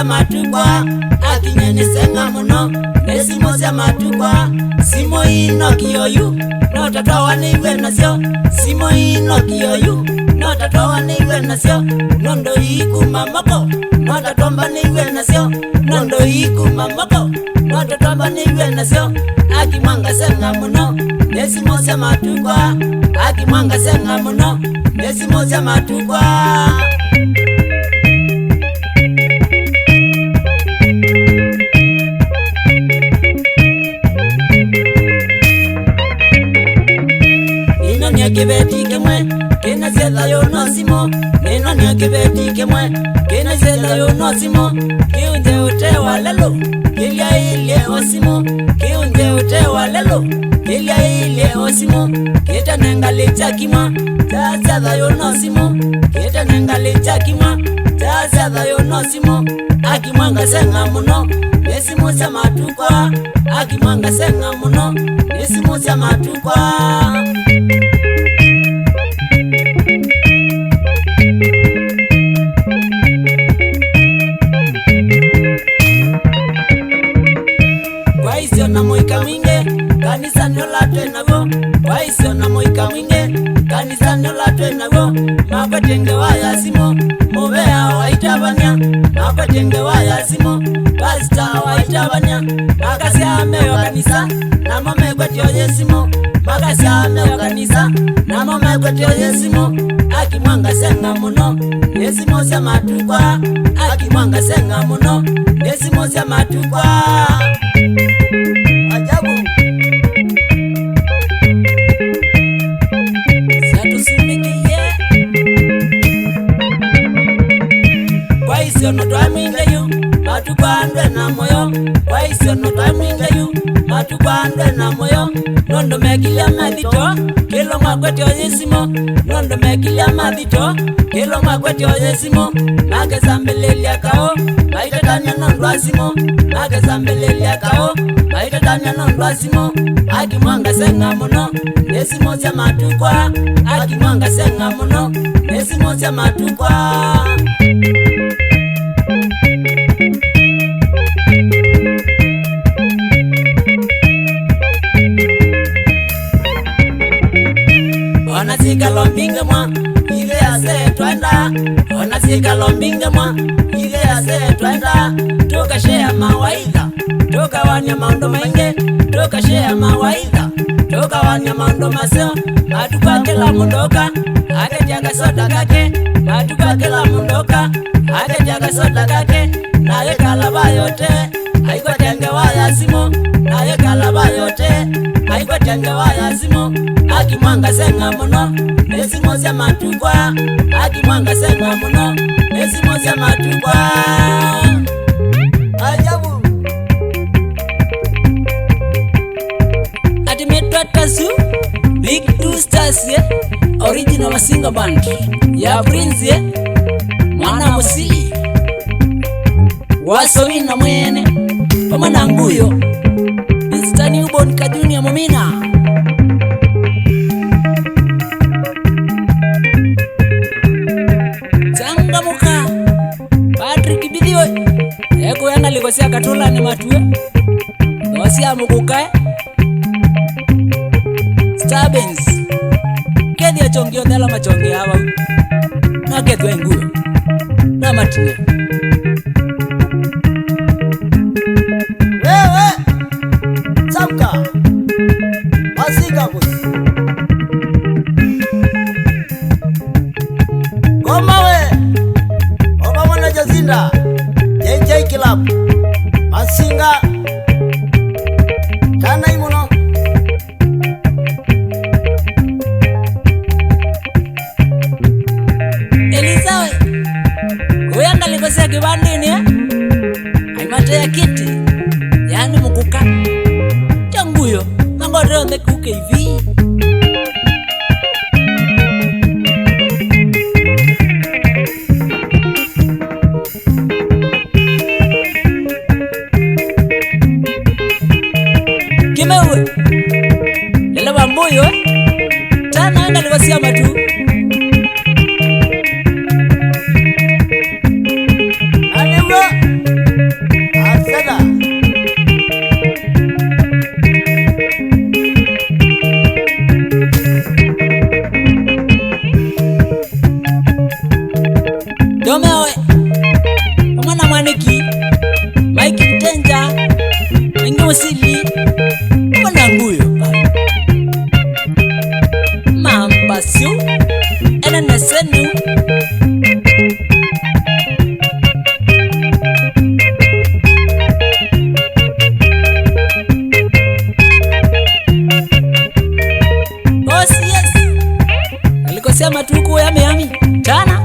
cia matukwa akinyene senga muno nesimo cia matukwa simo ino kioyu no tatawa niwe nacio simo ino kioyu no tatawa niwe nacio nondo ikuma mako no tatomba niwe nacio nondo ikuma mako no tatomba niwe nacio akimwanga senga muno nesimo cia matukwa akimwanga senga muno nesimo cia matukwa kibeti kemwe kena zela yo nosimo neno nya kibeti kemwe kena zela yo nosimo kiunde utewa lelo kilia ile osimo kiunde utewa lelo kilia ile osimo kita nengale chakima taza yo nosimo kita nengale chakima taza yo nosimo akimwanga senga muno nesimo cia matukwa akimwanga senga muno nesimo cia matukwa na moika mwinge kanisa nyola twenavo waisio na moika mwinge kanisa nyola twenavo mapatenge waya simo mubea waitabanya mapatenge waya simo pasta waitabanya makasi ameyo kanisa na mome kwetio yesimo makasi ameyo kanisa na mome kwetio yesimo akimwanga senga muno nesimo cia matukwa akimwanga senga muno nesimo cia matukwa no twamwinge yu matukwandwe na moyo waisio no twamwinge yu matukwandwe na moyo nondo mekilia madito kilo makwetio yesimo nondo mekilia madito kilo makwetio yesimo magezambelelia kao maitatanya nondo asimo magezambelelia kao maitatanya nondo asimo akimwanga senga muno nesimo cia matukwa akimwanga senga muno nesimo cia matukwa Onasika lombinge mwa ile ase twenda onasika lombinge mwa ile ase twenda tukashare mawaidha tukawanya maundo mainge tukashare mawaidha tukawanya maundo masio atukakela mundoka akajaga soda kake atukakela mundoka akajaga soda kake naye kalaba yote haikotenge waya simo naye kalaba yote haikotenge waya simo akimwanga senga muno nesimo cia matukwa akimwanga senga muno nesimo cia matukwa ajabu atimetwa tasu big two stars original masinga band ya Prince mwana musi waso wina mwene pamana nguyo Mr. Newborn ka Junior Momina Changamuka Patrick Bidiwe eko yana likosia katola ni matue wasia mukukae Starbens kedi ya chongio thala machongi hawa na ketwe nguyo na matue wewe Samka Masika boss Goma we Oba mwana Jazinda JJ Club Masinga Kana imuno Elisawe kuyanga likosia kibandini aimate ya kiti yani mukuka changuyo mangoreo mekuke hivi kimewe lele bambuyo tana anga likosia matu kusema tuku yami yami tana